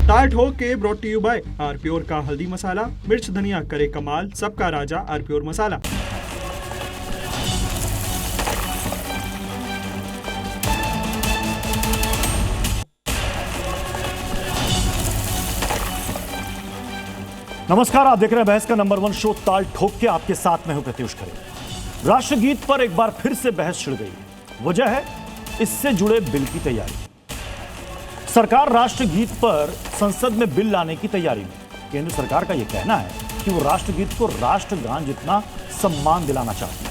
ताल ठोक के ब्रॉट टू यू बाय आरप्योर का हल्दी मसाला, मिर्च धनिया करे कमाल, सबका राजा आरप्योर मसाला। नमस्कार, आप देख रहे हैं बहस का नंबर 1 शो ताल ठोक के। आपके साथ में हूं प्रत्युष खरे। राष्ट्रगीत पर एक बार फिर से बहस छिड़ गई। वजह है इससे जुड़े बिल की तैयारी। सरकार राष्ट्रगीत पर संसद में बिल लाने की तैयारी में। केंद्र सरकार का यह कहना है कि वो राष्ट्रगीत को राष्ट्रगान जितना सम्मान दिलाना चाहती है।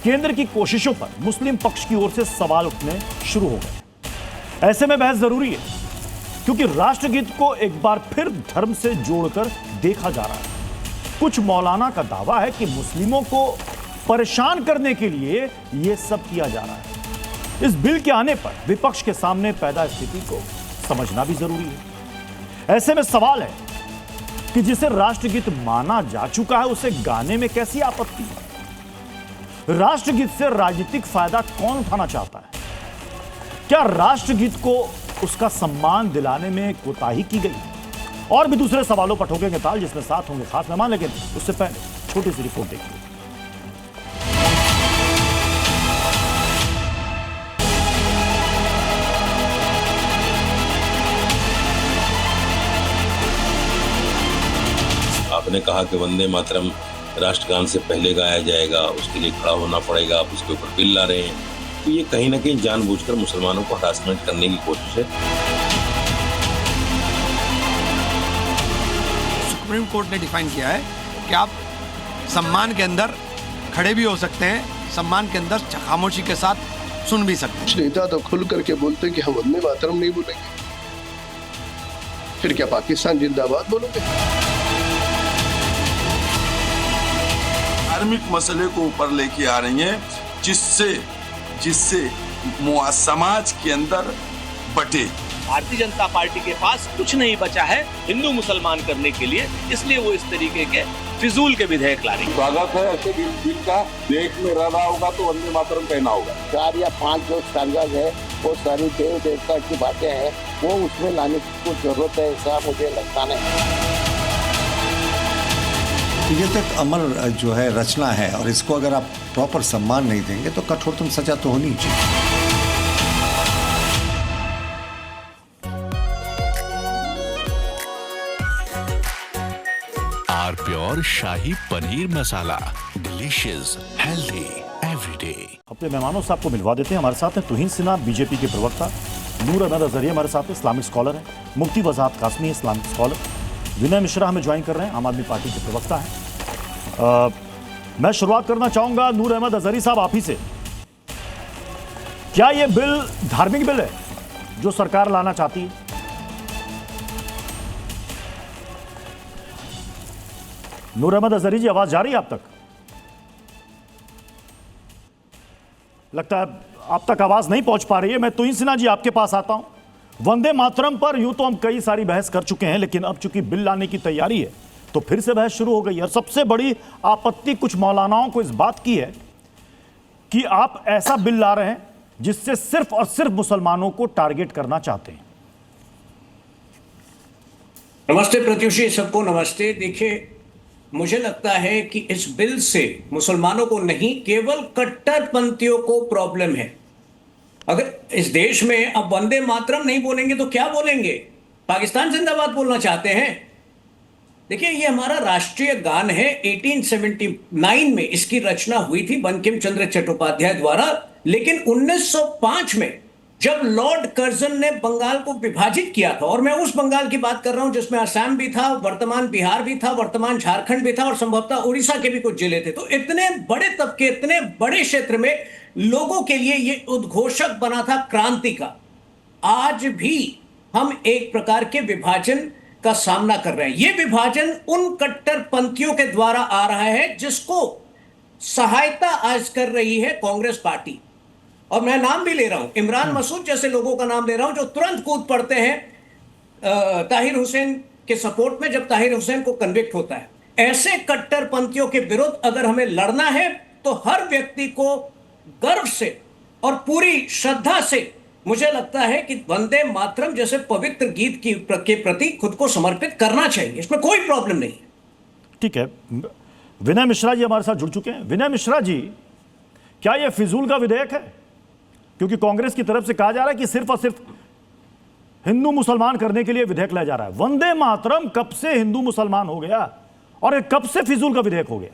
केंद्र की कोशिशों पर मुस्लिम पक्ष की ओर से सवाल उठने शुरू हो गए। ऐसे में बहस जरूरी है क्योंकि राष्ट्रगीत को एक बार फिर धर्म से जोड़कर देखा जा रहा है। कुछ मौलाना का दावा है कि मुस्लिमों को परेशान करने के लिए यह सब किया जा रहा है। इस बिल के आने पर विपक्ष के सामने पैदा स्थिति को समझना भी जरूरी है। ऐसे में सवाल है कि जिसे राष्ट्रगीत माना जा चुका है उसे गाने में कैसी आपत्ति है? राष्ट्रगीत से राजनीतिक फायदा कौन उठाना चाहता है? क्या राष्ट्रगीत को उसका सम्मान दिलाने में कोताही की गई? और भी दूसरे सवालों पर ठोकेंगे ताल, जिसमें साथ होंगे खास मेहमान। लेकिन उससे पहले छोटी सी रिपोर्ट देखिए। आपने कहा कि वंदे मातरम राष्ट्रगान से पहले गाया जाएगा, उसके लिए खड़ा होना पड़ेगा, आप उसके ऊपर बिल ला रहे हैं, तो ये कहीं ना कहीं जानबूझकर मुसलमानों को हरासमेंट करने की कोशिश है। सुप्रीम कोर्ट ने डिफाइन किया है कि आप सम्मान के अंदर खड़े भी हो सकते हैं, सम्मान के अंदर खामोशी के साथ सुन भी सकते हैं। कुछ नेता तो खुल करके बोलते हैं कि हम वंदे मातरम नहीं बोलेंगे, फिर क्या पाकिस्तान जिंदाबाद बोलोगे? धार्मिक मसले को ऊपर लेके आ रही हैं जिससे समाज के अंदर बटे। भारतीय जनता पार्टी के पास कुछ नहीं बचा है हिंदू मुसलमान करने के लिए, इसलिए वो इस तरीके के फिजूल के विधेयक ला रही है। स्वागत है ऐसे बिल का। देश में रह रहा होगा तो वंदे मातरम कहना होगा। 4 या 5 जो स्टैंडर्ड है वो सारी देव देवता की बातें हैं, वो उसमें लाने की कुछ जरूरत है, ऐसा मुझे लगता नहीं। ये तक अमर जो है रचना है और इसको अगर आप प्रॉपर सम्मान नहीं देंगे तो कठोरतम सजा तो होनी चाहिए। आरप्योर शाही paneer masala, delicious, healthy everyday. अपने मेहमानों से आपको मिलवा देते हैं। हमारे साथ हैं तुहीन सिन्हा, बीजेपी के प्रवक्ता, नूर अहमद अजहरी हमारे साथ इस्लामिक स्कॉलर है, मुफ्ती वजाहत कासमी इस्लामिक स्कॉलर, विनय मिश्रा हमें ज्वाइन कर रहे हैं, आम आदमी पार्टी के प्रवक्ता हैं। मैं शुरुआत करना चाहूंगा नूर अहमद अजहरी साहब आप ही से। क्या यह बिल धार्मिक बिल है जो सरकार लाना चाहती है? नूर अहमद अजहरी जी, आवाज जा रही है आप तक? लगता है आप तक आवाज नहीं पहुंच पा रही है। मैं तुहीन सिन्हा जी आपके पास आता हूं। वंदे मातरम पर यूं तो हम कई सारी बहस कर चुके हैं, लेकिन अब चूंकि बिल लाने की तैयारी है तो फिर से बहस शुरू हो गई। और सबसे बड़ी आपत्ति कुछ मौलानाओं को इस बात की है कि आप ऐसा बिल ला रहे हैं जिससे सिर्फ और सिर्फ मुसलमानों को टारगेट करना चाहते हैं। नमस्ते प्रत्युषी, सबको नमस्ते। देखिए, मुझे लगता है कि इस बिल से मुसलमानों को नहीं, केवल कट्टरपंथियों को प्रॉब्लम है। अगर इस देश में अब वंदे मातरम नहीं बोलेंगे तो क्या बोलेंगे? पाकिस्तान जिंदाबाद बोलना चाहते हैं? देखिए, ये हमारा राष्ट्रीय गान है। 1879 में इसकी रचना हुई थी बंकिम चंद्र चट्टोपाध्याय द्वारा, लेकिन 1905 में जब लॉर्ड कर्जन ने बंगाल को विभाजित किया था, और मैं उस बंगाल की बात कर रहा हूं जिसमें असम भी था, वर्तमान बिहार भी था, वर्तमान झारखंड भी था और संभवतः उड़ीसा के भी कुछ जिले थे, तो इतने बड़े तबके, इतने बड़े क्षेत्र में लोगों के लिए यह उद्घोषक बना था क्रांति का। आज भी हम एक प्रकार के विभाजन का सामना कर रहे हैं। यह विभाजन उन कट्टरपंथियों के द्वारा आ रहा है जिसको सहायता आज कर रही है कांग्रेस पार्टी। और मैं नाम भी ले रहा हूं, इमरान मसूद जैसे लोगों का नाम ले रहा हूं जो तुरंत कूद पड़ते हैं ताहिर हुसैन के सपोर्ट में जब ताहिर हुसैन को कन्विक्ट होता है। ऐसे कट्टरपंथियों के विरुद्ध अगर हमें लड़ना है तो हर व्यक्ति को गर्व से और पूरी श्रद्धा से मुझे लगता है कि वंदे मातरम जैसे पवित्र गीत के प्रति खुद को समर्पित करना चाहिए, इसमें कोई प्रॉब्लम नहीं है। ठीक है, विनय मिश्रा जी हमारे साथ जुड़ चुके हैं। विनय मिश्रा जी, क्या यह फिजूल का विधेयक है? क्योंकि कांग्रेस की तरफ से कहा जा रहा है कि सिर्फ और सिर्फ हिंदू मुसलमान करने के लिए विधेयक लाया जा रहा है। वंदे मातरम कब से हिंदू मुसलमान हो गया और ये कब से फिजूल का विधेयक हो गया?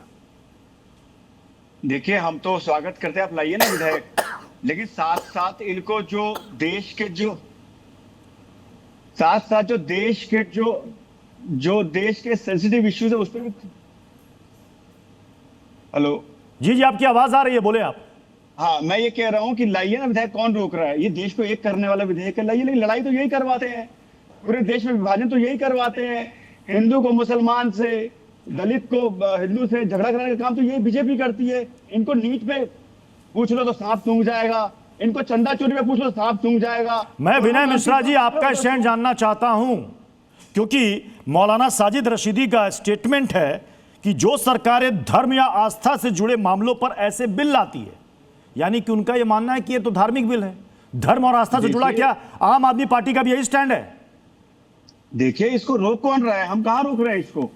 देखिए, हम तो स्वागत करते हैं, आप लाइए ना विधेयक, लेकिन साथ साथ इनको जो देश के सेंसिटिव इश्यूज है उस पर भी। हेलो जी, आपकी आवाज आ रही है, बोले आप। हाँ, मैं ये कह रहा हूं कि लाइए ना विधेयक, कौन रोक रहा है? ये देश को एक करने वाला विधेयक है, लाइए। लेकिन लड़ाई तो यही करवाते हैं, पूरे देश में विभाजन तो यही करवाते हैं। हिंदू को मुसलमान से, दलित को हिंदू से झगड़ा कराने का काम तो यही बीजेपी करती है। इनको नीट पे पूछ लो तो सांप सूंघ जाएगा, इनको चंदा चोरी पे पूछ लो तो सांप सूंघ जाएगा। मैं विनय मिश्रा जी आपका स्टैंड जानना चाहता हूं, क्योंकि मौलाना साजिद रशीदी का स्टेटमेंट है कि जो सरकारें धर्म या आस्था से जुड़े मामलों पर ऐसे बिल लाती है, यानी कि उनका यह मानना है कि यह तो धार्मिक बिल है, धर्म और आस्था से जुड़ा। क्या आम आदमी पार्टी का भी यही स्टैंड है? देखिए, इसको रोक कौन रहा है? हम कहां रोक रहे हैं इसको?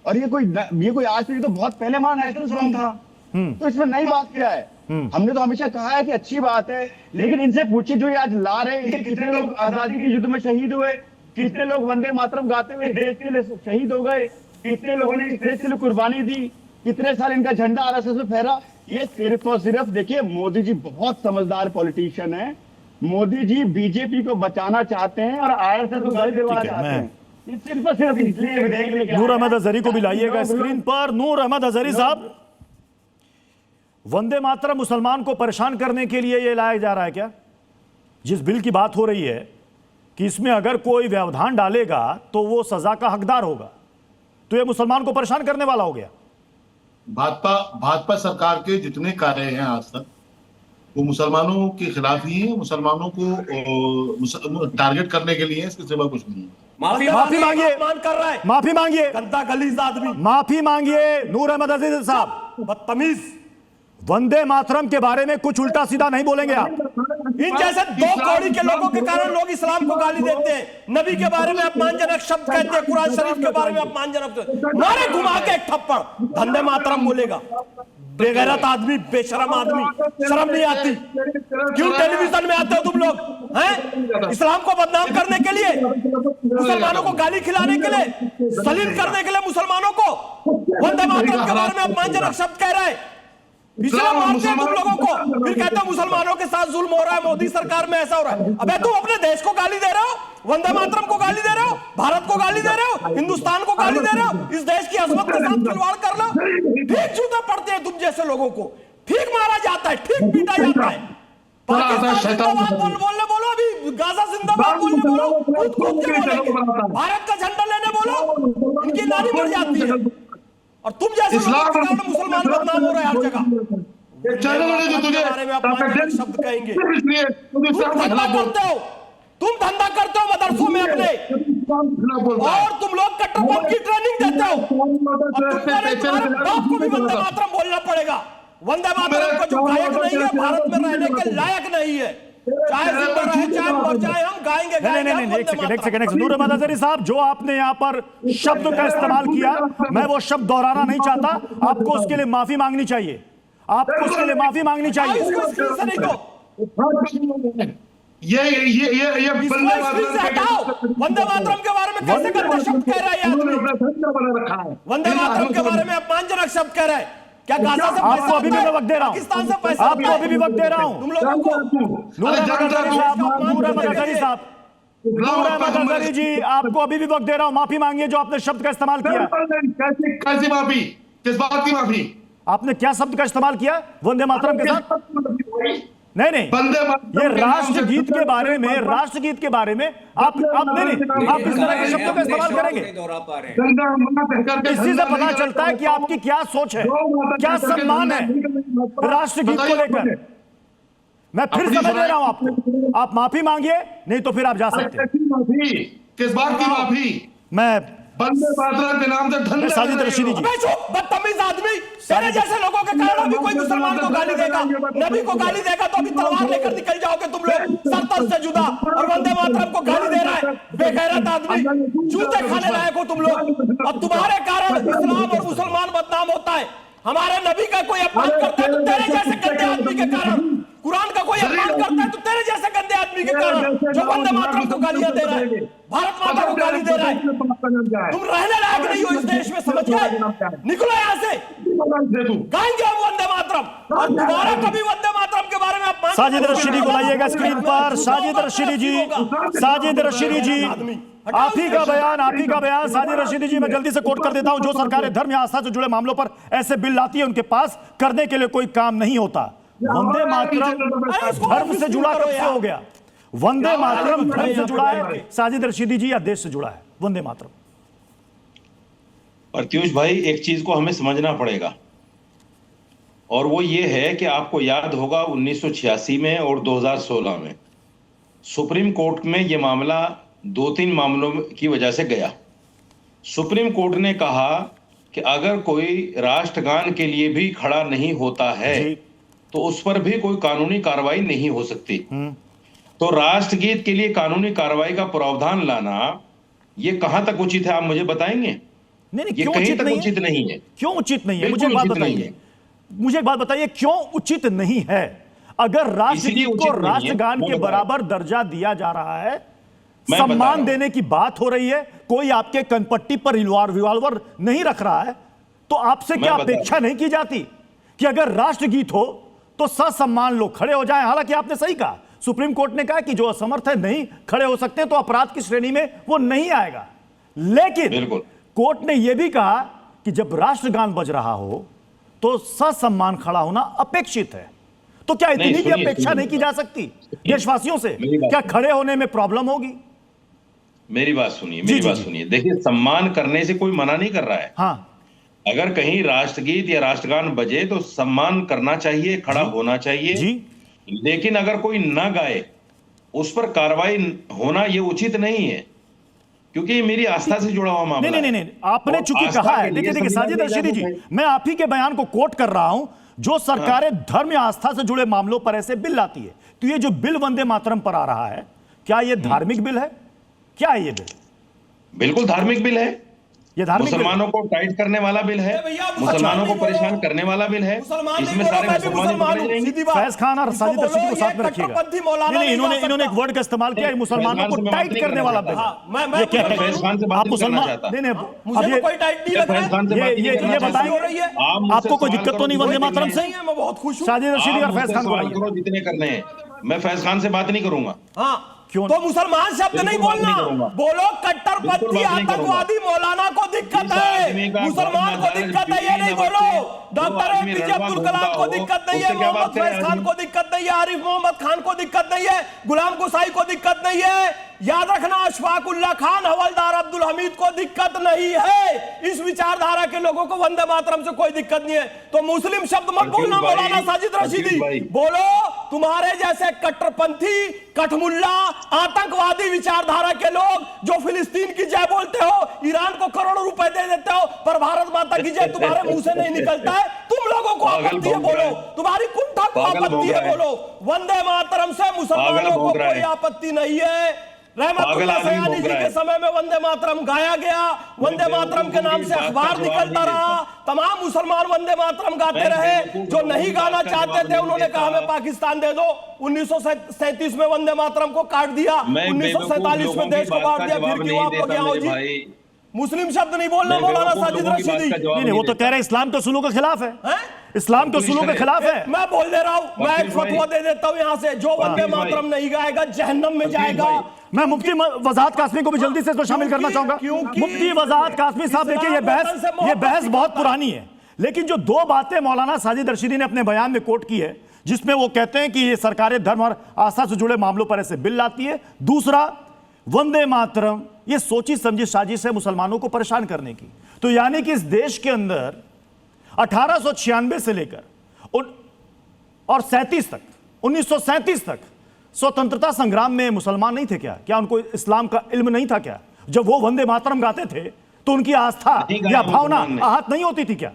और ये कोई आज से तो बहुत पहले हमारा नेशनल सॉन्ग था, तो इसमें नई बात क्या है? हमने तो हमेशा कहा है कि अच्छी बात है, लेकिन इनसे पूछिए जो ये आज ला रहे हैं, कितने लोग आजादी के युद्ध में शहीद हुए, कितने लोग वंदे मातरम गाते हुए देश के लिए शहीद हो गए, कितने लोगों ने इस देश के लिए कुर्बानी दी, कितने साल इनका झंडा आरएसएस में फहरा। ये सिर्फ और सिर्फ, देखिए, मोदी जी बहुत समझदार पॉलिटिशियन है। मोदी जी बीजेपी को बचाना चाहते हैं और आरएसएस को गाली दिलवाना चाहते हैं। सिर्फ और सिर्फ इसलिए विधेयक लेके नूर अहमद अजहरी को भी लाइएगा स्क्रीन पर। नूर अहमद अजहरी साहब, वंदे मातरम मुसलमान को परेशान करने के लिए यह लाया जा रहा है क्या? जिस बिल की बात हो रही है कि इसमें अगर कोई व्यवधान डालेगा तो वो सजा का हकदार होगा, तो यह मुसलमान को परेशान करने वाला हो गया। भाजपा सरकार के जितने कार्य हैं आज तक, वो मुसलमानों के खिलाफ ही है, मुसलमानों को टारगेट करने के लिए है, इसके सिवा कुछ नहीं है। माफी मांगिए, कर रहा है, माफी मांगिए, गंदा गलीज आदमी, माफी मांगिए। नूर अहमद अजीज साहब, बदतमीज, वंदे मातरम के बारे में कुछ उल्टा सीधा नहीं बोलेंगे आप। इन जैसे दो कौड़ी के लोगों के कारण लोग इस्लाम को गाली देते हैं, नबी के बारे में अपमानजनक शब्द कहते हैं, कुरान शरीफ के बारे में अपमानजनक नारे घुमा के एक थप्पड़ वंदे मातरम बोलेगा। बेगैरत आदमी, बेशरम आदमी, शर्म नहीं आती? क्यों टेलीविजन में आते हो तुम लोग हैं? इस्लाम को बदनाम करने के लिए, मुसलमानों को गाली खिलाने के लिए, सलील करने के लिए मुसलमानों को वंदे मातरम के बारे में अपमानजनक शब्द कह रहा है। इसलिए मारते हैं तुम लोगों को, फिर कहते हो मुसलमानों के साथ जुल्म हो रहा है, मोदी सरकार में ऐसा हो रहा है। अबे तुम अपने देश को गाली दे रहे हो, वंदे मातरम को गाली दे रहे हो, भारत को गाली दे रहे हो, हिंदुस्तान को गाली दे रहे हो, इस देश की अजमत के साथ खिलवाड़ कर लो। ठीक जूते पड़ते हैं तुम जैसे लोगों को, ठीक मारा जाता है, ठीक पीटा जाता है। पाकिस्तान जिंदाबाद बोलने बोलो, अभी गाजा जिंदाबाद बोलने बोलो, खुद के बोलेंगे, भारत का झंडा लेने बोलो, इनकी नारी बढ़ जाती है। और तुम जैसे मुसलमान बदनाम हो रहे हैं हर जगह। शब्द कहेंगे, तुम धंधा करते हो मदरसों में अपने, और तुम लोग कट्टरपंथ की ट्रेनिंग देते हो, तुम्हारे बाप को भी वंदे मातरम बोलना पड़ेगा। वंदे मातरम को जो गायक नहीं है, भारत में रहने के लायक नहीं है, चाहे जिंदा रहे चाहे मर जाए, हम गाएंगे। नहीं, एक सेकंड। नूर अहमद अजहरी साहब, जो आपने यहाँ पर शब्द का इस्तेमाल किया, मैं वो शब्द दोहराना नहीं चाहता, आपको उसके लिए माफी मांगनी चाहिए, आपको उसके लिए माफी मांगनी चाहिए। ये वंदे मातरम के बारे में कैसे गंदा शब्द कह रहा है आदमी? वंदे मातरम के बारे में अपमानजनक शब्द कह रहा है। क्या गाजा से आपको अभी भी मैं वक्त दे रहा हूं, पाकिस्तान से पैसा, आपको अभी भी वक्त दे रहा हूं। तुम लोगों को नूर अहमद अजहरी साहब, नूर अहमद अजहरी जी, आपको अभी भी वक्त दे रहा हूं, माफी मांगिए जो आपने शब्द का इस्तेमाल किया। कैसी माफी? किस बात की माफी? आपने क्या शब्द का इस्तेमाल किया वंदे मातरम के साथ? नहीं, ये राष्ट्रगीत के बारे में, राष्ट्रगीत के बारे में आप नहीं, आप इस तरह के शब्दों का इस्तेमाल करेंगे। इसी से पता चलता है कि आपकी क्या सोच है, क्या सम्मान है राष्ट्रगीत को लेकर। मैं फिर समझ ले रहा हूं आपको, आप माफी मांगिए, नहीं तो फिर आप जा सकते हैं। किस बात की माफी? मैं वंदे मातरम के नाम से साजिद रशीदी जी, बदतमीज आदमी, तेरे जैसे लोगों के कारण अभी कोई मुसलमान को गाली देगा, नबी को गाली देगा तो अभी तलवार लेकर निकल जाओगे तुम लोग, सर से जुदा, और वंदे मातरम को गाली दे रहा है। बेगैरत आदमी, जूते खाने लायक हो तुम लोग। और तुम्हारे कारण इस्लाम और मुसलमान बदनाम होता है। हमारे नबी का कोई अपमान करता है तो तेरे जैसे गंदे आदमी के कारण, कुरान का कोई अपमान करता है तो तेरे जैसे गंदे आदमी के कारण, जो वंदे मातरम को गालियां दे रहा है, भारत माता को गाली दे रहा है। तुम रहने लायक नहीं हो इस देश में, समझ गए? निकलो यहाँ से, गाएंगे हम वंदे मातरम, और दोबारा कभी वंदे मातरम के बारे में अपमान। साजिद रशीदी को लाइएगा स्क्रीन पर। साजिद रशीदी जी, साजिद रशीदी जी, आप ही का बयान साजिद रशीदी जी, मैं जल्दी से कोट कर देता हूं। जो सरकारें धर्म या आस्था से जुड़े मामलों पर ऐसे बिल लाती है, उनके पास करने के लिए कोई काम नहीं होता। वंदे मातरम धर्म से जुड़ा कब से हो गया? वंदे मातरम धर्म से जुड़ा है साजिद रशीदी जी, या देश से जुड़ा है वंदे मातरम? प्रत्युष भाई, एक चीज को हमें समझना पड़ेगा, और वो ये है कि आपको याद होगा 1986 में और 2016 में सुप्रीम कोर्ट में ये मामला 2-3 मामलों की वजह से गया। सुप्रीम कोर्ट ने कहा कि अगर कोई राष्ट्रगान के लिए भी खड़ा नहीं होता है तो उस पर भी कोई कानूनी कार्रवाई नहीं हो सकती। तो राष्ट्रगीत के लिए कानूनी कार्रवाई का प्रावधान लाना, ये कहां तक उचित है, आप मुझे बताएंगे? नहीं, ये कहीं तक उचित नहीं है। क्यों उचित नहीं है? मुझे एक बात बताइए, क्यों उचित नहीं है? अगर राष्ट्रगीत को राष्ट्रगान के बराबर दर्जा दिया जा रहा है, सम्मान देने की बात हो रही है, कोई आपके कनपट्टी पर रिवॉल्वर नहीं रख रहा है, तो आपसे क्या अपेक्षा नहीं की जाती कि अगर राष्ट्रगीत हो तो ससम्मान लोग खड़े हो जाएं? हालांकि आपने सही कहा, सुप्रीम कोर्ट ने कहा कि जो असमर्थ है नहीं खड़े हो सकते, तो अपराध की श्रेणी में वो नहीं आएगा। लेकिन कोर्ट ने यह भी कहा कि जब राष्ट्रगान बज रहा हो तो ससम्मान खड़ा होना अपेक्षित है। तो क्या इतनी भी अपेक्षा नहीं की जा सकती देशवासियों से? क्या खड़े होने में प्रॉब्लम होगी? मेरी बात सुनिए, देखिए, सम्मान करने से कोई मना नहीं कर रहा है। हाँ, अगर कहीं राष्ट्रगीत या राष्ट्रगान बजे तो सम्मान करना चाहिए, खड़ा होना चाहिए। लेकिन अगर कोई ना गाए, उस पर कार्रवाई होना ये उचित नहीं है, क्योंकि ये मेरी आस्था से जुड़ा हुआ मामला है। नहीं, आपने चूंकि कहा है, देखिए साजिद रशीदी जी, मैं आप ही के बयान को कोट कर रहा हूं। जो सरकारें धर्म या आस्था से जुड़े मामलों पर ऐसे बिल लाती है, तो ये जो बिल वंदे मातरम पर आ रहा है, क्या ये धार्मिक बिल है? क्या है ये बिल? बिल्कुल धार्मिक बिल है। ये धार्मिक मुसलमानों को टाइट करने वाला बिल है, मुसलमानों को परेशान करने वाला बिल है। इसमें सारे फैज खान और साजिद रशीदी को साथ में रखिएगा। नहीं, इन्होंने एक वर्ड का इस्तेमाल किया, मुसलमानों को टाइट करने वाला बिल। आप मुसलमान नहीं, कोई टाइट नहीं लग रहा है। ये बताएंगे आपको कोई दिक्कत तो नहीं वंदे मातरम से? मैं बहुत खुश हूं। साजिद रशीदी और फैज खान को जितने करने हैं, मैं फैज खान से बात नहीं करूंगा। हाँ, तो मुसलमान शब्द नहीं बोलना, बोलो कट्टरपंथी आतंकवादी मौलाना को दिक्कत है, मुसलमान को दिक्कत है, ये नहीं बोलो। डॉक्टर एपीजे अब्दुल कलाम को दिक्कत नहीं है, मोहम्मद फैज खान को दिक्कत नहीं है, आरिफ मोहम्मद खान को दिक्कत नहीं है, गुलाम गुसाई को दिक्कत नहीं है, याद रखना अशफाक उल्लाह खान, हवलदार अब्दुल हमीद को दिक्कत नहीं है। इस विचारधारा के लोगों को वंदे मातरम से कोई दिक्कत नहीं है। तो मुस्लिम शब्द मत बोलना मौलाना साजिद रशीदी, बोलो तुम्हारे जैसे कट्टरपंथी, कठमुल्ला, आतंकवादी विचारधारा के लोग जो फिलिस्तीन की जय बोलते हो, ईरान को करोड़ों रुपए दे देते हो, पर भारत माता की जय तुम्हारे मुंह से नहीं निकलता है। तुम लोगों को आपत्ति है बोलो, तुम्हारी कुंठा को आपत्ति है बोलो। वंदे मातरम से मुसलमानों को कोई आपत्ति नहीं है। रहमतुल्लाह सयानी जी के समय में वंदे मातरम गाया गया, वंदे मातरम के नाम से अखबार निकलता रहा, तमाम मुसलमान वंदे मातरम गाते रहे। जो नहीं गाना चाहते थे उन्होंने कहा हमें पाकिस्तान दे दो। 1937 में वंदे मातरम को काट दिया, 1947 में देश को बांट दिया। फिर क्यों आप लोग यहाँ जी? मुस्लिम शब्द नहीं बोलना मौलाना साजिद रशीदी। नहीं, वो तो कह रहे हैं इस्लाम के उसूलों के खिलाफ है, इस्लाम के उसूलों के खिलाफ है। मैं बोल दे रहा हूं, मैं एक फतवा दे देता हूं यहाँ से, जो वंदे मातरम नहीं गाएगा जहन्नम में जाएगा। मैं मुफ्ती वजाहत कासमी को भी जल्दी से इसमें शामिल करना चाहूंगा। मुफ्ती वजाहत कासमी साहब, देखिए ये बहस बहुत पुरानी है, लेकिन जो दो बातें मौलाना साजिद रशीदी ने अपने बयान में कोट की है, जिसमें वो कहते हैं कि ये सरकारें धर्म और आस्था से जुड़े मामलों पर ऐसे बिल लाती है। दूसरा, वंदे मातरम ये सोची समझी साजिश है मुसलमानों को परेशान करने की। तो यानी कि इस देश के अंदर 1896 से लेकर और 37 तक, 1937 तक स्वतंत्रता संग्राम में मुसलमान नहीं थे क्या? क्या उनको इस्लाम का इल्म नहीं था क्या? जब वो वंदे मातरम गाते थे तो उनकी आस्था या भावना आहत नहीं होती थी क्या?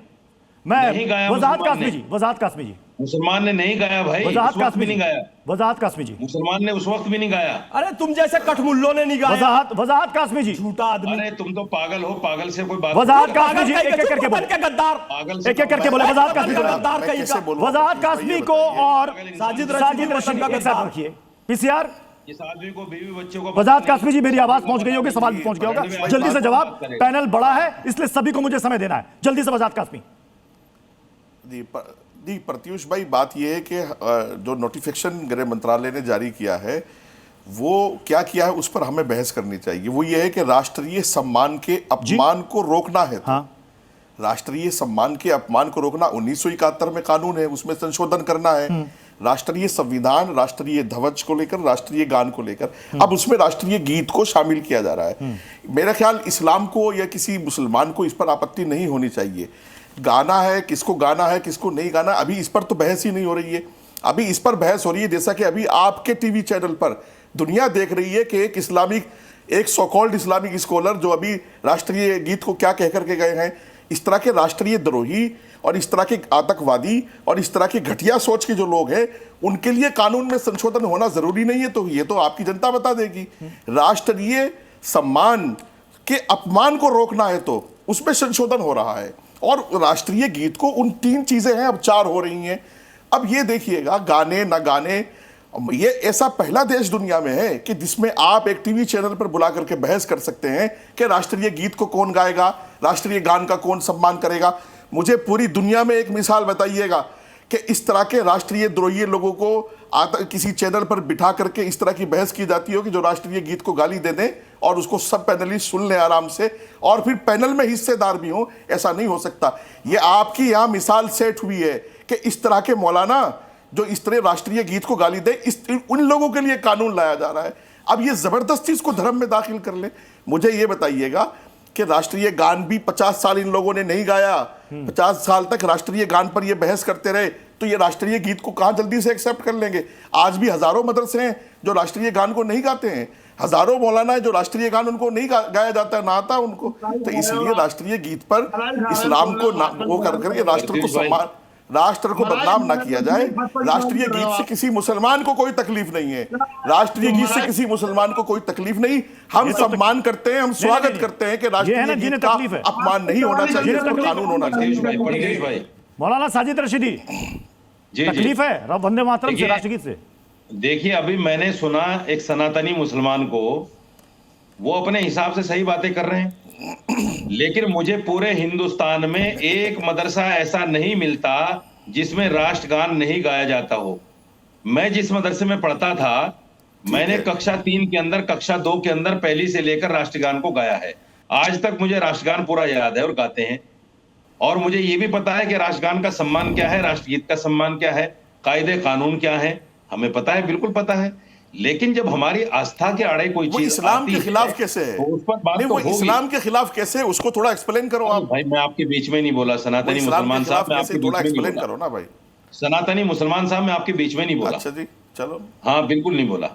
मैं वजाहत कासमी जी मुसलमान ने नहीं गाया भाई, वजाहत उस वक्त कासमी भी नहीं गाया। वजाहत कासमी जी, मुसलमान ने उस वक्त भी नहीं गाया। अरे तुम जैसे कठमुल्लों ने नहीं गाया। वजाहत कासमी जी, झूठा आदमी। अरे तुम तो पागल हो, पागल से कोई बात। वजाहत कासमी जी, एक एक करके बोले, गद्दार, एक एक करके बोले। वजाहत कासमी, गद्दार कहीं का। वजाहत कासमी को और साजिद रशीद का गद्दार रखिए। पीसीआर, इस आदमी को, बीवी बच्चों को। वजाहत कासमी जी, मेरी आवाज पहुंच गई होगी, सवाल भी पहुंच गया होगा, जल्दी से जवाब। पैनल बड़ा है इसलिए सभी को मुझे समय देना है, जल्दी से वजाहत कासमी। जी प्रत्युष भाई, बात यह है कि जो नोटिफिकेशन गृह मंत्रालय ने जारी किया है वो क्या किया है उस पर हमें बहस करनी चाहिए। वो ये है कि राष्ट्रीय सम्मान के अपमान को रोकना है। हाँ। राष्ट्रीय सम्मान के अपमान को रोकना 1971 में कानून है, उसमें संशोधन करना है। राष्ट्रीय संविधान, राष्ट्रीय ध्वज को लेकर, राष्ट्रीय गान को लेकर, अब उसमें राष्ट्रीय गीत को शामिल किया जा रहा है। मेरा ख्याल इस्लाम को या किसी मुसलमान को इस पर आपत्ति नहीं होनी चाहिए। गाना है, किसको गाना है किसको नहीं गाना, अभी इस पर तो बहस ही नहीं हो रही है। अभी इस पर बहस हो रही है जैसा कि अभी आपके टीवी चैनल पर दुनिया देख रही है कि एक सो कॉल्ड इस्लामिक स्कॉलर जो अभी राष्ट्रीय गीत को क्या कह करके गए हैं, इस तरह के राष्ट्रीय द्रोही और इस तरह के आतंकवादी और इस तरह के घटिया सोच के जो लोग हैं उनके लिए कानून में संशोधन होना जरूरी नहीं है। तो ये तो आपकी जनता बता देगी। राष्ट्रीय सम्मान के अपमान को रोकना है तो उसमें संशोधन हो रहा है, और राष्ट्रीय गीत को, उन 3 चीजें हैं, अब 4 हो रही हैं। अब ये देखिएगा, गाने ना गाने, ये ऐसा पहला देश दुनिया में है कि जिसमें आप एक टीवी चैनल पर बुला करके बहस कर सकते हैं कि राष्ट्रीय गीत को कौन गाएगा, राष्ट्रीय गान का कौन सम्मान करेगा। मुझे पूरी दुनिया में एक मिसाल बताइएगा कि इस तरह के राष्ट्रीय द्रोही लोगों को किसी चैनल पर बिठा करके इस तरह की बहस की जाती हो कि जो राष्ट्रीय गीत को गाली दे दें और उसको सब पैनलिस्ट सुन लें आराम से और फिर पैनल में हिस्सेदार भी हो। ऐसा नहीं हो सकता। ये आपकी यहाँ मिसाल सेट हुई है कि इस तरह के मौलाना जो इस तरह राष्ट्रीय गीत को गाली दे, उन लोगों के लिए कानून लाया जा रहा है। अब ये जबरदस्ती इसको धर्म में दाखिल कर ले। मुझे ये बताइएगा कि राष्ट्रीय गान भी 50 साल इन लोगों ने नहीं गाया, 50 साल तक राष्ट्रीय गान पर ये बहस करते रहे, तो ये राष्ट्रीय गीत को कहां जल्दी से एक्सेप्ट कर लेंगे। आज भी हजारों मदरसे हैं जो राष्ट्रीय गान को नहीं गाते हैं, हजारों मौलाना है जो राष्ट्रीय गान उनको नहीं गाया जाता है, ना आता उनको। तो इसलिए राष्ट्रीय गीत पर इस्लाम को वो करके राष्ट्र को बदनाम ना किया जाए। राष्ट्रीय गीत से किसी मुसलमान को कोई तकलीफ नहीं है, राष्ट्रीय गीत से किसी मुसलमान को कोई तकलीफ नहीं। हम सम्मान करते हैं, हम स्वागत करते हैं कि राष्ट्रीय गीत का अपमान नहीं होना चाहिए, कानून होना चाहिए। मौलाना साजिद रशीदी, तकलीफ है वंदे मातरम से, राष्ट्रगीत से? देखिए, अभी मैंने सुना एक सनातनी मुसलमान को, वो अपने हिसाब से सही बातें कर रहे हैं, लेकिन मुझे पूरे हिंदुस्तान में एक मदरसा ऐसा नहीं मिलता जिसमें राष्ट्रगान नहीं गाया जाता हो। मैं जिस मदरसे में पढ़ता था, मैंने कक्षा 3 के अंदर, कक्षा 2 के अंदर पहली से लेकर राष्ट्रगान को गाया है। आज तक मुझे राष्ट्रगान पूरा याद है और गाते हैं। और मुझे ये भी पता है कि राष्ट्रगान का सम्मान क्या है, राष्ट्रगीत का सम्मान क्या है, कायदे कानून क्या है, हमें पता है, बिल्कुल पता है। लेकिन जब हमारी आस्था के आड़े कोई चीज इस्लाम के खिलाफ कैसे है, वो इस्लाम के खिलाफ कैसे है, उसको थोड़ा एक्सप्लेन करो आप। भाई मैं आपके बीच में नहीं बोला, सनातनी मुसलमान साहब, मैं आपके थोड़ा एक्सप्लेन करो ना भाई। सनातनी मुसलमान साहब, मैं आपके बीच में नहीं बोला। अच्छा जी, चलो। हाँ, बिल्कुल नहीं बोला।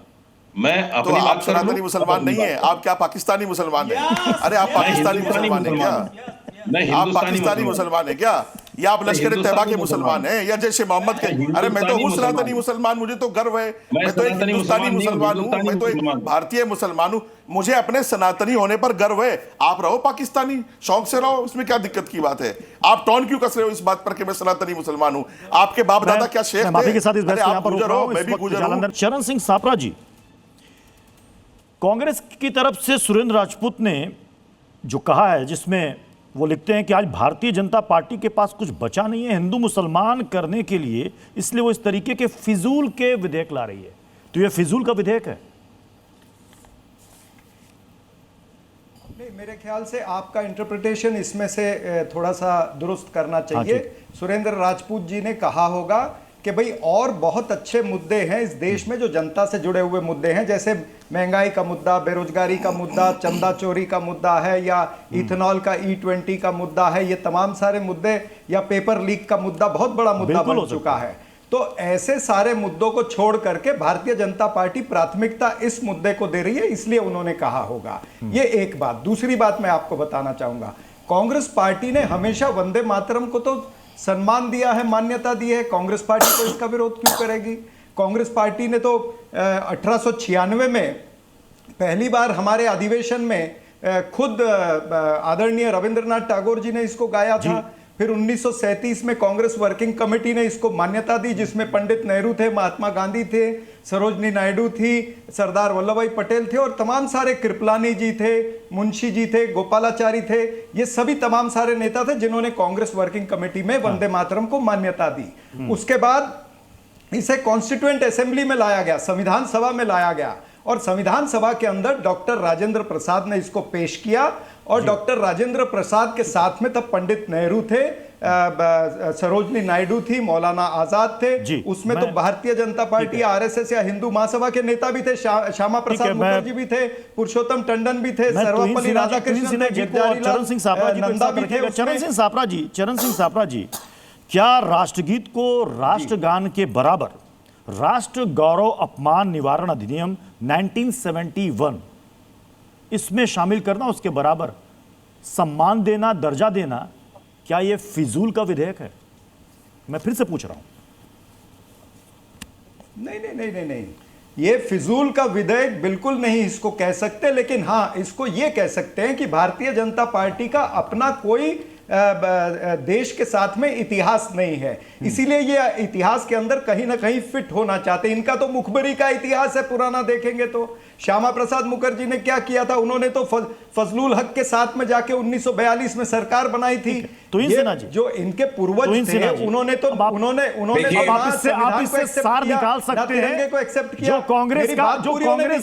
मैं अपनी बात कर लूं। आप सनातनी मुसलमान नहीं है, आप क्या पाकिस्तानी मुसलमान है? अरे आप पाकिस्तानी मुसलमान है क्या? आप पाकिस्तानी मुसलमान है क्या, या आप लश्कर तैयबा के मुसलमान हैं, या जैसे मोहम्मद के? अरे मैं तो हूँ सनातनी मुसलमान, मुझे तो गर्व है। मैं तो एक हिंदुस्तानी मुसलमान हूँ, मैं तो एक भारतीय मुसलमान हूँ, मुझे अपने सनातनी होने पर गर्व है। आप रहो पाकिस्तानी, शौक से रहो, इसमें क्या दिक्कत की बात है? आप टॉन क्यों कस रहे हो इस बात पर कि मैं सनातनी मुसलमान हूँ? आपके बाप दादा क्या शेख थे? माफी के साथ इस बहस को यहाँ पर रोक रहा हूं, मैं भी गुजर हूं। चरण सिंह सापरा जी, कांग्रेस की तरफ से सुरेंद्र राजपूत ने जो कहा है, जिसमें वो लिखते हैं कि आज भारतीय जनता पार्टी के पास कुछ बचा नहीं है हिंदू मुसलमान करने के लिए, इसलिए वो इस तरीके के फिजूल के विधेयक ला रही है। तो ये फिजूल का विधेयक है? नहीं, मेरे ख्याल से आपका इंटरप्रिटेशन इसमें से थोड़ा सा दुरुस्त करना चाहिए। सुरेंद्र राजपूत जी ने कहा होगा कि भाई और बहुत अच्छे मुद्दे हैं इस देश में जो जनता से जुड़े हुए मुद्दे हैं, जैसे महंगाई का मुद्दा, बेरोजगारी का मुद्दा, चंदा चोरी का मुद्दा है, या इथेनॉल का E20 का मुद्दा है। ये तमाम सारे मुद्दे, या पेपर लीक का मुद्दा बहुत बड़ा मुद्दा बन चुका है। तो ऐसे सारे मुद्दों को छोड़ करके भारतीय जनता पार्टी प्राथमिकता इस मुद्दे को दे रही है, इसलिए उन्होंने कहा होगा। ये एक बात। दूसरी बात मैं आपको बताना चाहूंगा, कांग्रेस पार्टी ने हमेशा वंदे मातरम को तो सम्मान दिया है, मान्यता दी है, कांग्रेस पार्टी को इसका विरोध क्यों करेगी? कांग्रेस पार्टी ने तो 1896 में पहली बार हमारे अधिवेशन में खुद आदरणीय रविंद्रनाथ टैगोर जी ने इसको गाया था। फिर 1937 में कांग्रेस वर्किंग कमेटी ने इसको मान्यता दी, जिसमें पंडित नेहरू थे, महात्मा गांधी थे, सरोजनी नायडू थी, सरदार वल्लभ भाई पटेल थे और तमाम सारे कृपलानी जी थे, मुंशी जी थे, गोपालाचारी थे। ये सभी तमाम सारे नेता थे जिन्होंने कांग्रेस वर्किंग कमेटी में वंदे मातरम को मान्यता दी। उसके बाद इसे कॉन्स्टिट्यूएंट असेंबली में लाया गया, संविधान सभा में लाया गया और संविधान सभा के अंदर डॉक्टर राजेंद्र प्रसाद ने इसको पेश किया और डॉक्टर राजेंद्र प्रसाद के साथ में तब पंडित नेहरू थे, सरोजनी नायडू थी, मौलाना आजाद थे, उसमें तो भारतीय जनता पार्टी, आरएसएस या हिंदू महासभा के नेता भी थे, श्यामा प्रसाद मुखर्जी भी थे, पुरुषोत्तम टंडन भी थे, सर्वपल्ली राधाकृष्णन थे, चरण सिंह सापरा जी, चरण सिंह सापरा जी, क्या राष्ट्रगीत को राष्ट्रगान के बराबर राष्ट्र गौरव अपमान निवारण अधिनियम 1971 इसमें शामिल करना, उसके बराबर सम्मान देना, दर्जा देना, क्या यह फिजूल का विधेयक है? मैं फिर से पूछ रहा हूं। नहीं, ये फिजूल का विधेयक बिल्कुल नहीं इसको कह सकते, लेकिन हां इसको ये कह सकते हैं कि भारतीय जनता पार्टी का अपना कोई देश के साथ में इतिहास नहीं है, इसीलिए ये इतिहास के अंदर कहीं ना कहीं फिट होना चाहते हैं। इनका तो मुखबरी का इतिहास है पुराना, देखेंगे तो श्यामा प्रसाद मुखर्जी ने क्या किया था, उन्होंने तो फजलुल हक के साथ में जाके 1942 में तो बनाई थी। तो जी, जो इनके पूर्वज थे उन्होंने आप इससे सार निकाल सकते हैं को एक्सेप्ट किया। जो कांग्रेस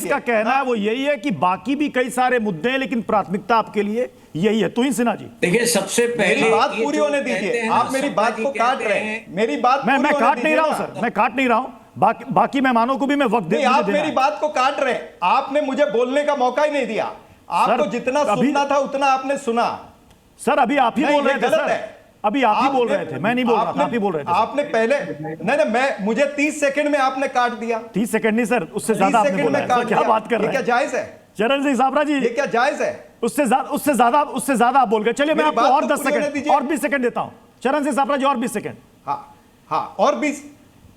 का कहना है वो यही है कि बाकी भी कई सारे मुद्दे हैं लेकिन प्राथमिकता आपके लिए यही है। तुहिन सिन्हा जी, देखिए सबसे पहले बात पूरी होने दीजिए, आप मेरी बात को काट रहे हैं। मेरी बात मैं काट नहीं रहा हूं सर, मैं काट नहीं रहा हूं, बाकी मेहमानों को भी मैं वक्त दे, आप मेरी बात को काट रहे हैं, आपने मुझे बोलने का मौका ही नहीं दिया। आपको जितना सुनना था उतना आपने सुना। सर अभी आप ही बोल रहे थे सर, अभी आप ही बोल रहे थे, मैं नहीं बोल रहा था, आप ही बोल रहे थे। आपने पहले नहीं, मुझे 30 सेकंड में आपने काट दिया। 30 सेकंड नहीं सर, उससे ज्यादा आपने बोला है। क्या बात कर रहे हैं? क्या जायज है चरण सिंह सापरा जी? ये क्या जायज है? उससे ज्यादा आप बोल गए। चलिए मैं आपको और 10 सेकंड और 20 सेकंड देता हूं। चरण सिंह सापरा जी और 20 सेकंड। हाँ और 20,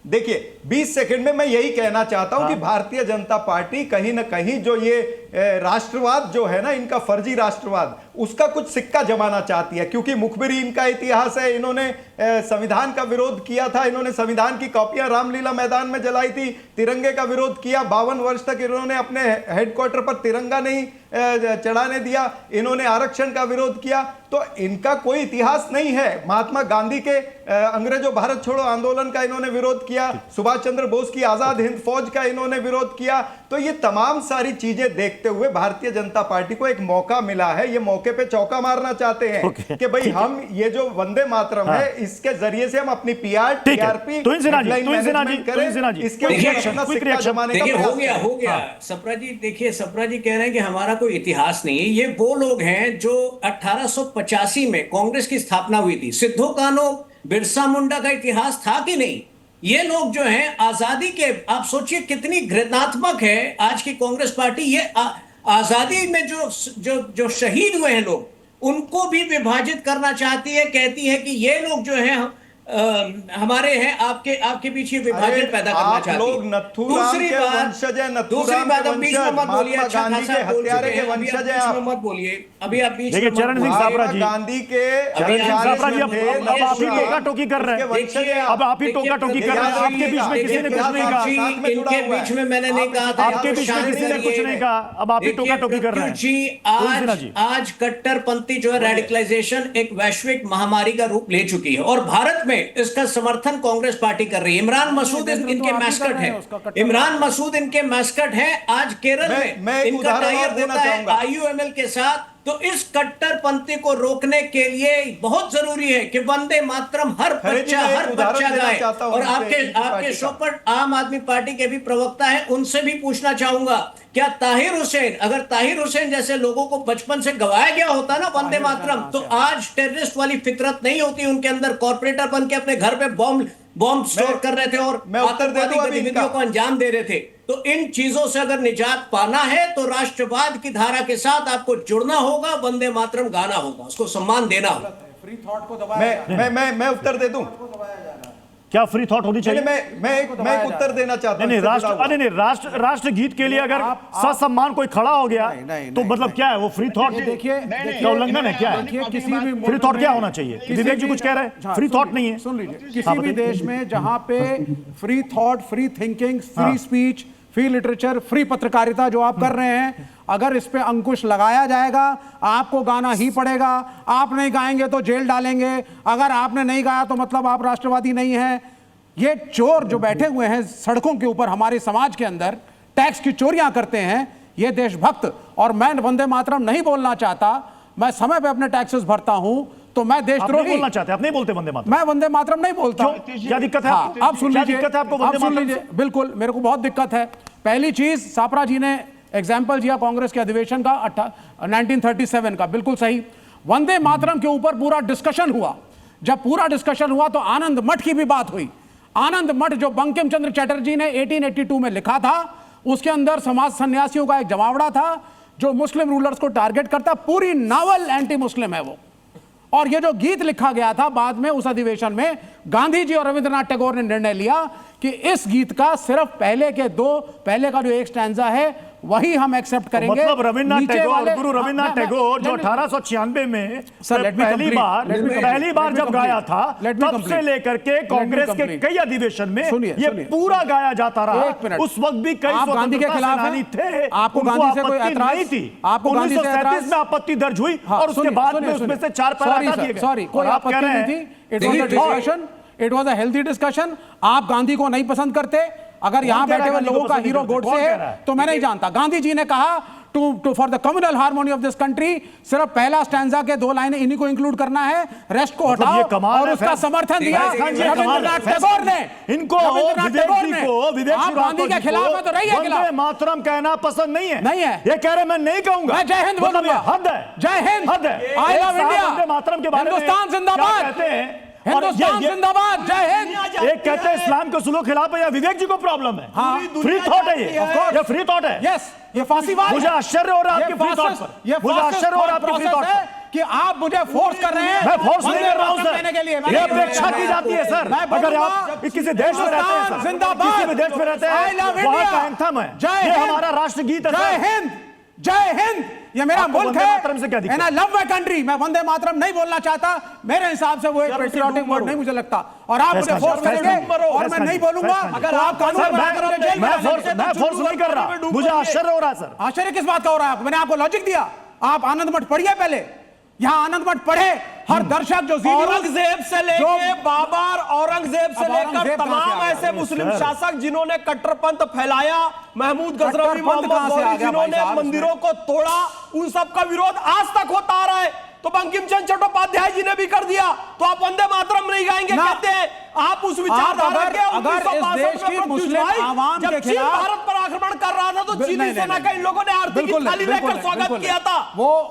देखिए 20 सेकंड में मैं यही कहना चाहता हूं कि भारतीय जनता पार्टी कहीं ना कहीं जो ये राष्ट्रवाद जो है ना, इनका फर्जी राष्ट्रवाद, उसका कुछ सिक्का जमाना चाहती है, क्योंकि मुखबिरी इनका इतिहास है। इन्होंने संविधान का विरोध किया था, इन्होंने संविधान की कॉपियां रामलीला मैदान में जलाई थी, तिरंगे का विरोध किया, 52 वर्ष तक इन्होंने अपने हेडक्वार्टर पर तिरंगा नहीं चढ़ाने दिया, इन्होंने आरक्षण का विरोध किया। तो इनका कोई इतिहास नहीं है। महात्मा गांधी के अंग्रेजों भारत छोड़ो आंदोलन का इन्होंने विरोध किया, सुभाष चंद्र बोस की आजाद हिंद फौज का इन्होंने विरोध किया। तो ये तमाम सारी चीजें देखते हुए भारतीय जनता पार्टी को एक मौका मिला है, ये मौके पे चौका मारना चाहते हैं कि भाई हम ये जो वंदे मातरम है, इसके जरिए से हम अपनी पीआर टीआरपी इसके हो गया। सप्रा जी देखिए, सप्रा जी कह रहे हैं कि हमारा कोई इतिहास नहीं है। ये वो लोग हैं जो 1885 में कांग्रेस की स्थापना हुई थी। सिद्धो कान्हो, बिरसा मुंडा का इतिहास था कि नहीं? ये लोग जो हैं आजादी के, आप सोचिए कितनी घृणात्मक है आज की कांग्रेस पार्टी। ये आजादी में जो शहीद हुए हैं लोग, उनको भी विभाजित करना चाहती है। कहती है कि ये लोग जो हैं हमारे हैं, आपके पीछे विभाजन पैदा करना चाहती है। लोग दूसरी बात अब बीच में मत बोलिए, हत्यारे के वंशज हैं, मत बोलिए अभी आप बीच में। चरण सिंह सापरा जी, गांधी के अब आप ही टोका टोकी कर रहे हैं, अब आप ही टोका टोकी कर रहे हैं। आपके बीच में किसी ने कुछ नहीं कहा, इनके बीच में मैंने नहीं कहा था, आपके बीच में किसी ने कुछ नहीं कहा, अब आप ही टोका टोकी कर रहे हैं जी। आज कट्टरपंथी जो है रेडिकलाइजेशन एक वैश्विक महामारी का रूप ले चुकी है और भारत में इसका समर्थन कांग्रेस पार्टी कर रही है। इमरान मसूद इनके मैस्कट है, इमरान मसूद इनके मैस्कट है। आज केरल में इनका टाइअप होता है IUML के साथ। तो इस कट्टरपंथी को रोकने के लिए बहुत जरूरी है कि वंदे मातरम हर बच्चा गाए। और आपके शो पर आम आदमी पार्टी के भी प्रवक्ता हैं, उनसे भी पूछना चाहूंगा, क्या ताहिर हुसैन, अगर ताहिर हुसैन जैसे लोगों को बचपन से गवाया गया होता ना वंदे मातरम, तो आज टेररिस्ट वाली फितरत नहीं होती उनके अंदर। कॉर्पोरेटर बन के अपने घर पे बॉम्ब स्टोर कर रहे थे और आतंकवादी गतिविधियों को अंजाम दे रहे थे। तो इन चीजों से अगर निजात पाना है तो राष्ट्रवाद की धारा के साथ आपको जुड़ना होगा, वंदे मातरम गाना होगा, उसको सम्मान देना होगा। फ्री थॉट को दबाया मैं उत्तर दे दूं? क्या फ्री थॉट होनी चाहिए? मैं एक उत्तर देना चाहता हूं। राष्ट्र गीत के लिए अगर ससम्मान कोई खड़ा हो गया तो मतलब क्या है वो फ्री थॉट? देखिए क्या उल्लंघन है? क्या है किसी भी फ्री थॉट क्या होना चाहिए? विवेक जी कुछ कह रहे हैं, फ्री थॉट नहीं है। सुन लीजिए, किसी भी देश में जहां पे free thought, free thinking, free speech, free literature, free पत्रकारिता जो आप कर रहे हैं, अगर इस पे अंकुश लगाया जाएगा, आपको गाना ही पड़ेगा। आप नहीं गाएंगे तो जेल डालेंगे। अगर आपने नहीं गाया तो मतलब आप राष्ट्रवादी नहीं हैं। ये चोर जो बैठे हुए हैं सड़कों के ऊपर हमारे समाज के अंदर, टैक्स की चोरियां करते हैं, ये देशभक्त। और मैं वंदे मातरम नहीं बोलना चाहता, मैं समय पे अपने टैक्सेस भरता हूं, तो मैं देशद्रोही बोलना चाहते हैं? आप नहीं बोलते वंदे मातरम? मैं वंदे मातरम नहीं बोलता। क्या दिक्कत है? आप सुन लीजिए, दिक्कत है आपको वंदे मातरम से? बिल्कुल, मेरे को बहुत दिक्कत है। पहली चीज, सापरा जी ने एग्जाम्पल दिया कांग्रेस के अधिवेशन का 1937 का, बिल्कुल सही। वंदे मातरम के ऊपर पूरा डिस्कशन हुआ। जब पूरा डिस्कशन हुआ तो आनंद मठ की भी बात हुई। आनंद मठ जो बंकिम चंद्र चटर्जी ने 1882 में लिखा था, उसके अंदर समाज सन्यासियों का एक जमावड़ा था जो मुस्लिम रूलर्स को टारगेट करता। पूरी नावल एंटी मुस्लिम है वो। और ये जो गीत लिखा गया था बाद में उस अधिवेशन में, गांधी जी और रविंद्रनाथ टैगोर ने निर्णय लिया कि इस गीत का सिर्फ पहले का जो एक स्टैंजा है वही हम एक्सेप्ट करेंगे। मतलब रविन्द्रनाथ टैगोर, गुरु रविन्द्रनाथ टैगोर जो 1896 में पहली बार जब गाया था, तब से लेकर के कांग्रेस के कई अधिवेशन में ये पूरा गाया जाता रहा। उस वक्त भी कई गांधी के खिलाफ थे, आपको गांधी से कोई ऐतराज नहीं थी। आपको 1937 में आपत्ति दर्ज हुई और उसके बाद में उसमें से 4 पैरा हटा दिए गए। सॉरी, कोई आपत्ति नहीं थी। It was a healthy discussion. आप गांधी को नहीं पसंद करते। अगर यहां बैठे हुए लोगों का हीरो गोडसे है तो मैं नहीं जानता। गांधी जी ने कहा to for the communal harmony of this country, सिर्फ पहला स्टैंजा के 2 लाइनें इन्हीं को इंक्लूड करना है, रेस्ट को हटाओ। और उसका समर्थन दिया रविंद्रनाथ टैगोर ने। इनको आप गांधी के खिलाफ है तो रहिए खिलाफ। वंदे मातरम कहना पसंद नहीं है। नहीं है, ये कह रहे मैं नहीं कहूंगा। मैं जय हिंद बोलूंगा। हद है, जय हिंद, हद है। I love India, Vande Mataram के बारे में हिंदुस्तान जिंदाबाद कहते हैं, हिंदुस्तान जिंदाबाद, जय हिंद। एक कहते हैं इस्लाम के सुलूक खिलाफ है या विवेक जी को प्रॉब्लम है? फ्री थॉट है ये फ्री थॉट है। यस, ये फांसीवाद। मुझे आश्चर्य हो रहा है आपकी फ्री थॉट पर। मुझे आश्चर्य हो रहा है आपकी फ्री थॉट पर कि आप मुझे फोर्स कर रहे हैं। मैं फोर्स नहीं कर रहा हूं सर, ये अपेक्षा की जाती है सर। अगर आप किसी देश में रहते हैं सर, जिंदाबाद, किसी भी देश में रहते हैं, वहां का एंथम है, ये हमारा राष्ट्रगीत है। जय हिंद, जय हिंद, ये मेरा मुल्क है and I love my country. मैं वंदे मातरम नहीं बोलना चाहता। मेरे हिसाब से वो एक पेट्रियोटिक वर्ड नहीं मुझे लगता। और आप मुझे फोर्स करेंगे और मैं नहीं बोलूंगा। अगर आप कानून मैं फोर्स नहीं कर रहा, मुझे आश्चर्य हो रहा है सर। आश्चर्य किस बात का हो रहा है? मैंने आपको लॉजिक दिया। आप आनंद मठ पढ़िए पहले, यहाँ आनंद मठ पढ़े। हर दर्शक जो औरंगजेब से लेके बाबर, औरंगजेब से लेकर तमाम ऐसे मुस्लिम शासक जिन्होंने कट्टरपंथ फैलाया, महमूद गजनवी, मोहम्मद गौरी जिन्होंने मंदिरों को तोड़ा, उन सब का विरोध आज तक होता आ रहा है। तो बंकिम चंद्र चट्टोपाध्याय जी ने भी कर दिया, तो आप वंदे मातरम नहीं गाएंगे कहते हैं। आप उस विचारधारा के अगर इस देश की मुस्लिम आवाम के खिलाफ भारत पर आक्रमण कर रहा था तो चीनी सेना का इन लोगों ने आरती की थाली लेकर स्वागत किया था।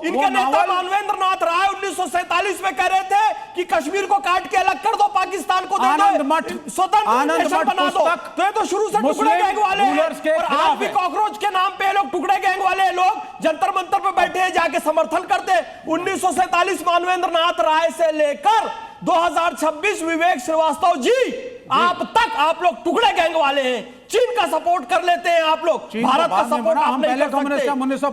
इनके नेता मानवेंद्र नाथ राय 1947 में कह रहे थे कि कश्मीर को काट के अलग कर दो, पाकिस्तान को दे दो, स्वतंत्र नेशन बना दो। तो ये तो शुरू से टुकड़े गैंग वाले हैं और आज भी कॉकरोच के नाम पे लोग टुकड़े गैंग वाले लोग जंतर मंतर पे बैठे हैं, जाके समर्थन करते। 1947 मानवेंद्र नाथ राय से लेकर 2026 विवेक श्रीवास्तव जी आप तक आप लोग टुकड़े गैंग वाले हैं। चीन का सपोर्ट कर लेते हैं आप लोग, भारत का सपोर्ट आप नहीं कर सकते।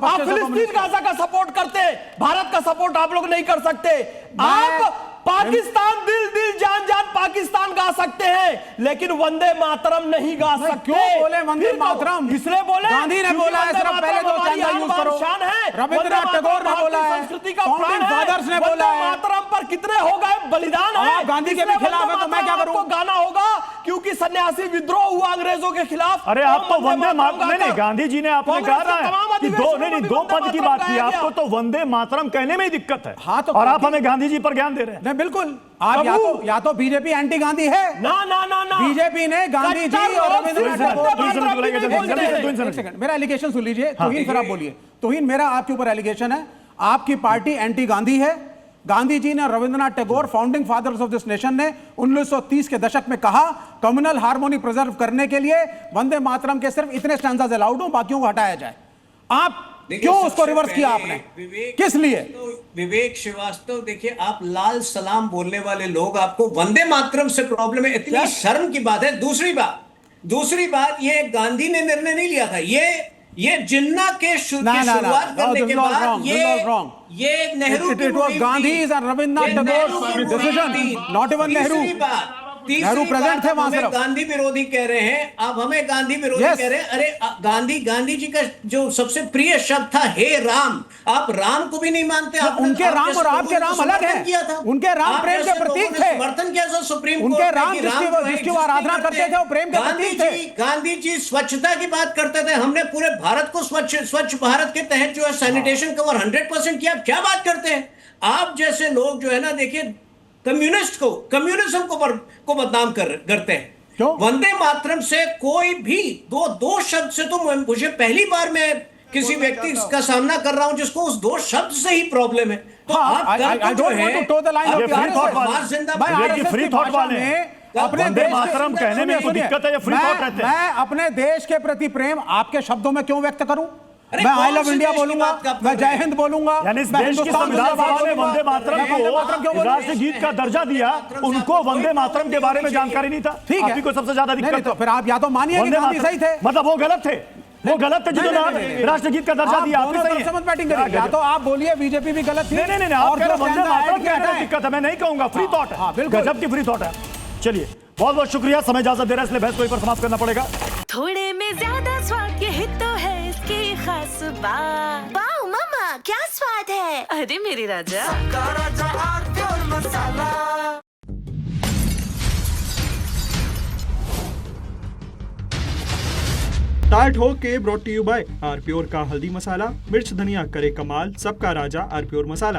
आप फिलिस्तीन गाजा का सपोर्ट करते हैं, भारत का सपोर्ट आप लोग नहीं कर सकते। आप पाकिस्तान दिल दिल जान जान पाकिस्तान गा सकते हैं, लेकिन वंदे मातरम नहीं गा सकते। क्यों बोले वंदे मातरम? इसलिए बोले गांधी ने बोला है सिर्फ पहले दो चंदा यूज करो। शान है, रविंद्रनाथ टैगोर ने बोला है, संस्कृति का प्राण है। फादर्स ने बोला है। मातरम पर कितने हो गए बलिदान है। गांधी के भी खिलाफ है तो मैं क्या करूं? गाना होगा क्योंकि सन्यासी विद्रोह हुआ अंग्रेजों के खिलाफ। अरे आप तो वंदे मातरम नहीं, गांधी जी ने आपने कहा है कि दो पद की बात की, आपको तो वंदे मातरम कहने में ही दिक्कत है। हाँ, तो और आप हमें गांधी जी पर ज्ञान दे रहे हैं। नहीं, बिल्कुल। आप या तो बीजेपी एंटी गांधी है ना ना ना ना, बीजेपी ने गांधी जी और मेरा एलिगेशन सुन लीजिए। तौहीन फिर आप बोलिए। तौहीन मेरा आपके ऊपर एलिगेशन है, आपकी पार्टी एंटी गांधी है। गांधी जी ने, Rabindranath Tagore, founding fathers of this nation ने 1930 के दशक में कहा कम्युनल हार्मोनी प्रिजर्व करने के लिए वंदे मातरम के सिर्फ इतने स्टैंजाज अलाउड हो, बाकियों को हटाया जाए। आप देखिए, क्यों उसको सबसे रिवर्स किया पहले आपने, किस लिए? विवेक श्रीवास्तव, देखिए आप लाल सलाम बोलने वाले लोग, आपको वंदे मातरम से प्रॉब्लम है, इतनी शर्म की बात है। दूसरी बात, ये गांधी ने निर्णय नहीं लिया था, ये जिन्ना के शुरुआत करने के बाद ये नेहरू की मुहिम Gandhi and Rabindranath Tagore's decision, not even Nehru. Nehru present थे वहां सिर्फ। गांधी विरोधी कह रहे हैं आप, हमें गांधी विरोधी कह रहे हैं। अरे गांधी जी का जो सबसे प्रिय शब्द था हे राम, आप राम को भी नहीं मानते। उनके राम और आपके राम अलग है। उनके राम प्रेम के प्रतीक थे। समर्थन किया था सुप्रीम कोर्ट, उनके राम जिसकी वो आराधना करते थे वो प्रेम के प्रतीक थे। गांधी जी स्वच्छता की बात करते थे, हमने पूरे भारत को स्वच्छ भारत के तहत जो है सैनिटेशन कवर 100% किया। क्या बात करते हैं आप जैसे लोग जो है ना, देखिए कम्युनिज्म को बदनाम करते हैं। वंदे मातरम से कोई भी दो शब्द से, तो मुझे पहली बार मैं किसी व्यक्ति का सामना कर रहा हूं जिसको उस दो शब्द से ही प्रॉब्लम है। तो फ्री थॉट वाले अपने देश मातरम कहने में कोई दिक्कत है, ये फ्री थॉट रहते हैं। मैं अपने देश के प्रति प्रेम आपके शब्दों में क्यों व्यक्त करूं? मैं आई लव इंडिया बोलूंगा, मैं जय हिंद बोलूंगा। यानी इस देश की संविधान सभा ने वंदे मातरम को राष्ट्रीय गीत का दर्जा दिया, उनको वंदे मातरम के बारे में जानकारी नहीं था। ठीक है, आपको सबसे ज्यादा दिक्कत तो फिर आप या तो मानिए कि गांधी सही थे, मतलब वो गलत थे जिन्होंने राष्ट्रीय गीत का दर्जा दिया। बैटिंग करिए, या तो आप बोलिए बीजेपी भी गलत थी। नहीं, आप कह रहे वंदे मातरम कहने में दिक्कत है, मैं नहीं कहूंगा, फ्री थॉट है, गजब की फ्री थॉट है। चलिए बहुत बहुत शुक्रिया, समय इजाजत दे रहा है, इसलिए बहस को यहीं पर समाप्त करना पड़ेगा। थोड़े में ज्यादा स्वाद, यही तो है इसकी खास बात। वाओ मामा, क्या स्वाद है। अरे मेरे राजा, मसाला। ताल ठोक के brought to you by R pure का हल्दी मसाला, मिर्च धनिया करे कमाल, सबका राजा आर प्योर मसाला।